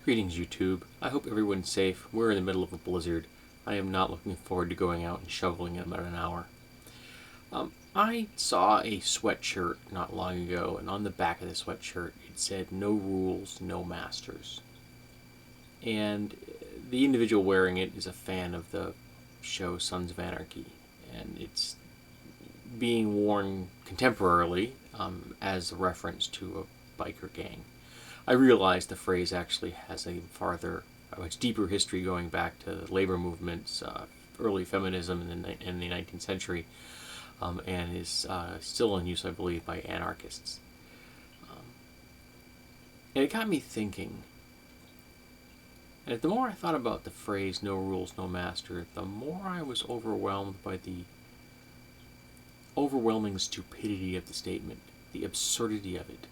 Greetings, YouTube. I hope everyone's safe. We're in the middle of a blizzard. I am not looking forward to going out and shoveling in about an hour. I saw a sweatshirt not long ago, and on the back of the sweatshirt it said, "No rules, no masters." And the individual wearing it is a fan of the show Sons of Anarchy, and it's being worn contemporarily as a reference to a biker gang. I realize the phrase actually has a much deeper history going back to labor movements, early feminism in the 19th century, and is still in use, I believe, by anarchists. And it got me thinking. And the more I thought about the phrase "no rules, no master," the more I was overwhelmed by the overwhelming stupidity of the statement, the absurdity of it.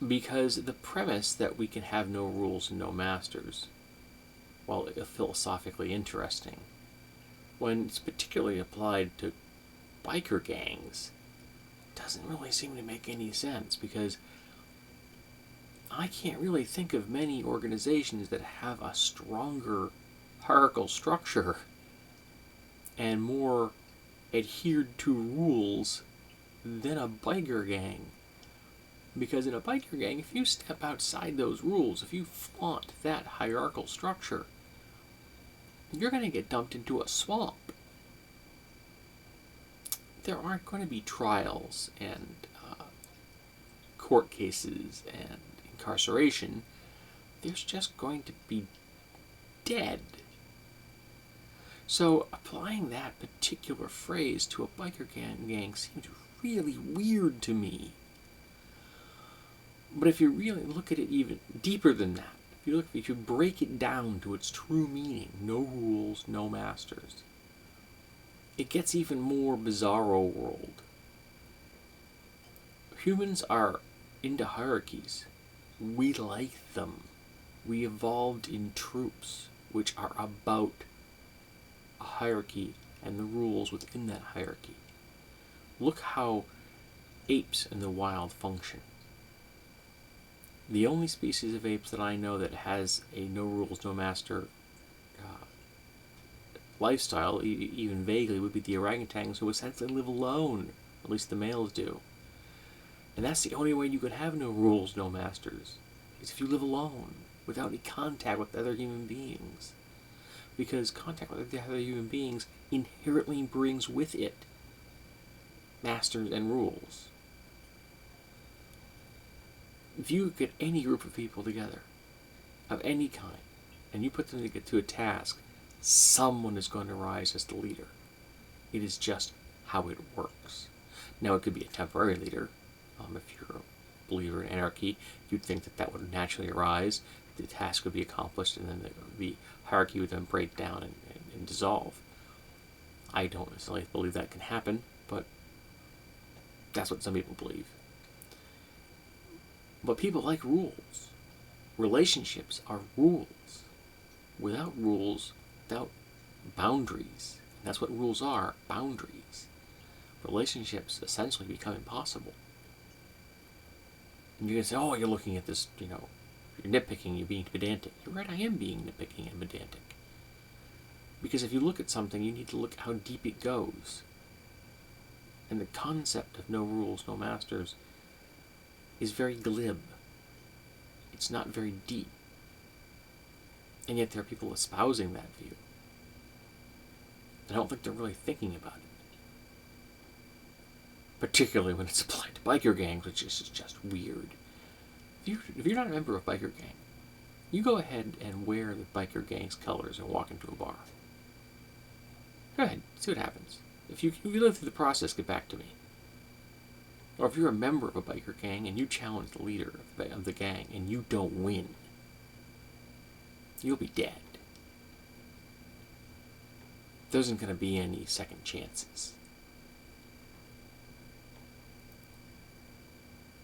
Because the premise that we can have no rules and no masters, while philosophically interesting, when it's particularly applied to biker gangs, doesn't really seem to make any sense, because I can't really think of many organizations that have a stronger hierarchical structure and more adhered to rules than a biker gang. Because in a biker gang, if you step outside those rules, if you flaunt that hierarchical structure, you're going to get dumped into a swamp. There aren't going to be trials and court cases and incarceration. There's just going to be dead. So applying that particular phrase to a biker gang seems really weird to me. But if you really look at it even deeper than that, if you break it down to its true meaning, no rules, no masters, it gets even more bizarro world. Humans are into hierarchies. We like them. We evolved in troops, which are about a hierarchy and the rules within that hierarchy. Look how apes in the wild function. The only species of apes that I know that has a no rules, no master lifestyle, even vaguely, would be the orangutans, who essentially live alone. At least the males do. And that's the only way you could have no rules, no masters, is if you live alone, without any contact with other human beings. Because contact with other human beings inherently brings with it masters and rules. If you get any group of people together, of any kind, and you put them to a task, someone is going to rise as the leader. It is just how it works. Now, it could be a temporary leader. If you're a believer in anarchy, you'd think that would naturally arise, the task would be accomplished, and then the hierarchy would then break down and dissolve. I don't necessarily believe that can happen, but that's what some people believe. But people like rules. Relationships are rules. Without rules, without boundaries, and that's what rules are, boundaries, relationships essentially become impossible. And you're going to say, oh, you're looking at this, you're nitpicking, you're being pedantic. You're right, I am being nitpicking and pedantic. Because if you look at something, you need to look how deep it goes. And the concept of no rules, no masters is very glib. It's not very deep. And yet there are people espousing that view. I don't think they're really thinking about it. Particularly when it's applied to biker gangs, which is just weird. If you're not a member of a biker gang, you go ahead and wear the biker gang's colors and walk into a bar. Go ahead, see what happens. If you live through the process, get back to me. Or if you're a member of a biker gang and you challenge the leader of the gang and you don't win, you'll be dead. There isn't going to be any second chances.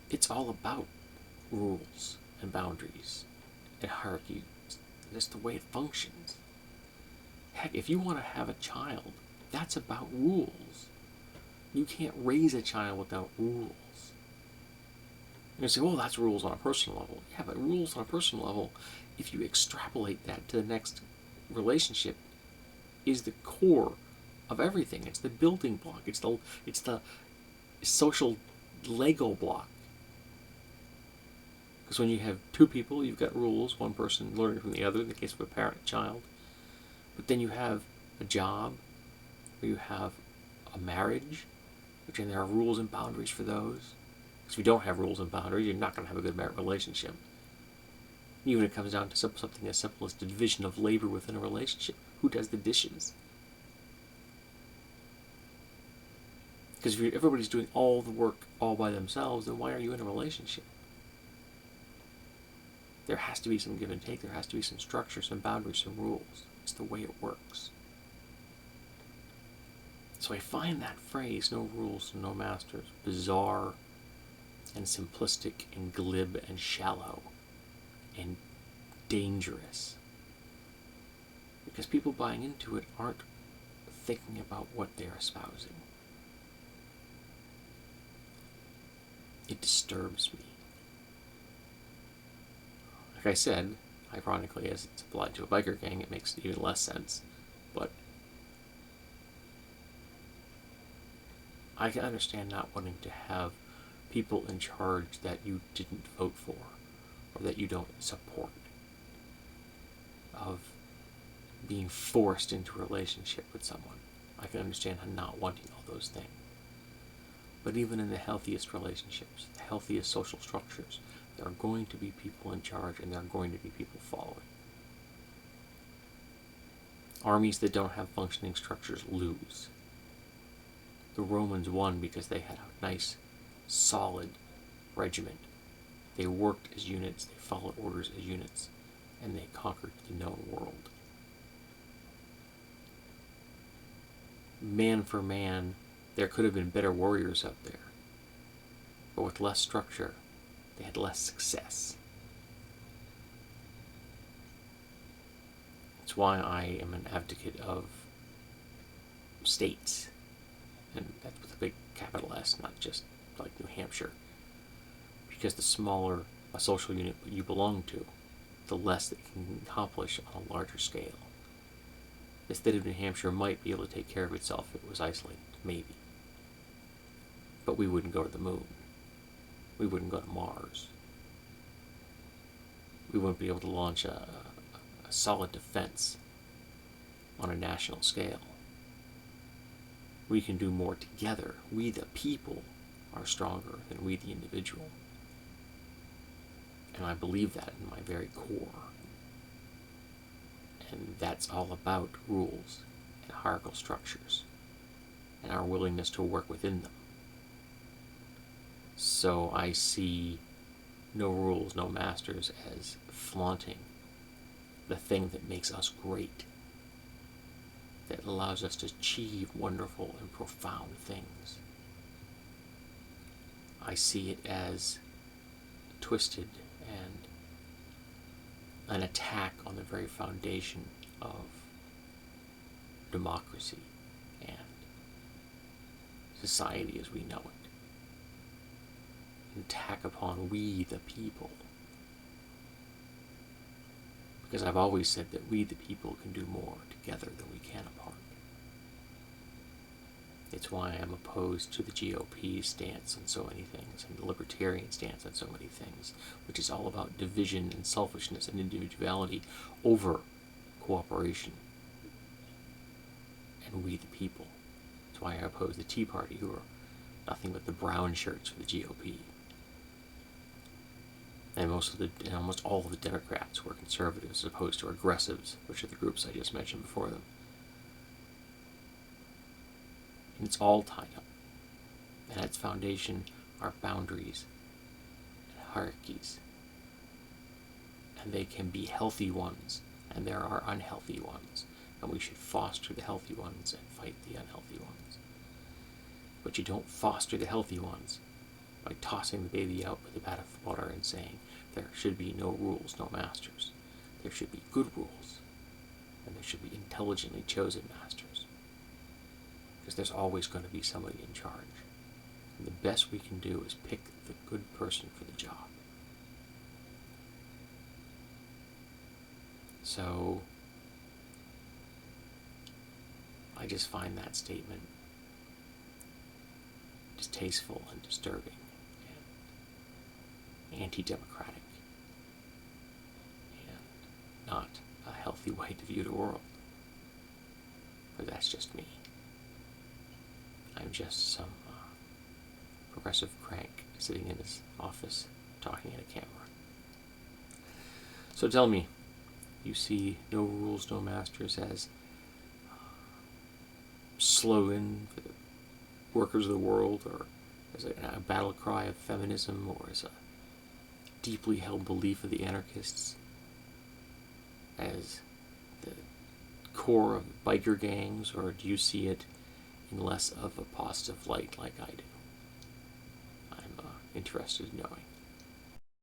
It's all about rules and boundaries and hierarchy. That's the way it functions. Heck, if you want to have a child, that's about rules. You can't raise a child without rules. And you say, well, that's rules on a personal level. Yeah, but rules on a personal level, if you extrapolate that to the next relationship, is the core of everything. It's the building block. It's the social Lego block. Because when you have two people, you've got rules, one person learning from the other, in the case of a parent and child. But then you have a job, or you have a marriage, which then there are rules and boundaries for those. Because if you don't have rules and boundaries, you're not going to have a good marriage relationship. Even if it comes down to something as simple as the division of labor within a relationship. Who does the dishes? Because if everybody's doing all the work all by themselves, then why are you in a relationship? There has to be some give and take. There has to be some structure, some boundaries, some rules. It's the way it works. So I find that phrase, no rules, no masters, bizarre and simplistic and glib and shallow and dangerous. Because people buying into it aren't thinking about what they're espousing. It disturbs me. Like I said, ironically, as it's applied to a biker gang, it makes even less sense. But I can understand not wanting to have people in charge that you didn't vote for or that you don't support, of being forced into a relationship with someone. I can understand not wanting all those things. But even in the healthiest relationships, the healthiest social structures, there are going to be people in charge and there are going to be people following. Armies that don't have functioning structures lose. The Romans won because they had a nice, solid regiment. They worked as units, they followed orders as units, and they conquered the known world. Man for man, there could have been better warriors out there. But with less structure, they had less success. That's why I am an advocate of states. And that's with a big capital S, not just like New Hampshire. Because the smaller a social unit you belong to, the less it can accomplish on a larger scale. The state of New Hampshire might be able to take care of itself if it was isolated, maybe. But we wouldn't go to the moon. We wouldn't go to Mars. We wouldn't be able to launch a solid defense on a national scale. We can do more together. We, the people, are stronger than we, the individual. And I believe that in my very core. And that's all about rules and hierarchical structures and our willingness to work within them. So I see no rules, no masters as flaunting the thing that makes us great, that allows us to achieve wonderful and profound things. I see it as twisted and an attack on the very foundation of democracy and society as we know it. An attack upon we, the people. Because I've always said that we, the people, can do more together than we can apart. It's why I'm opposed to the GOP's stance on so many things, and the libertarian stance on so many things, which is all about division and selfishness and individuality over cooperation. And we, the people. That's why I oppose the Tea Party, who are nothing but the brown shirts for the GOP. And almost all of the Democrats who are conservatives as opposed to aggressives, which are the groups I just mentioned before them. And it's all tied up. And at its foundation are boundaries and hierarchies. And they can be healthy ones, and there are unhealthy ones. And we should foster the healthy ones and fight the unhealthy ones. But you don't foster the healthy ones by tossing the baby out with the bathwater and saying, there should be no rules, no masters. There should be good rules, and there should be intelligently chosen masters. Because there's always going to be somebody in charge. And the best we can do is pick the good person for the job. So I just find that statement distasteful and disturbing and anti-democratic and not a healthy way to view the world. But that's just me. I'm just some progressive crank sitting in his office talking at a camera. So tell me, you see no rules, no masters as slogan for the workers of the world, or as a battle cry of feminism, or as a deeply held belief of the anarchists, as the core of biker gangs, or do you see it in less of a positive light like I do? I'm interested in knowing.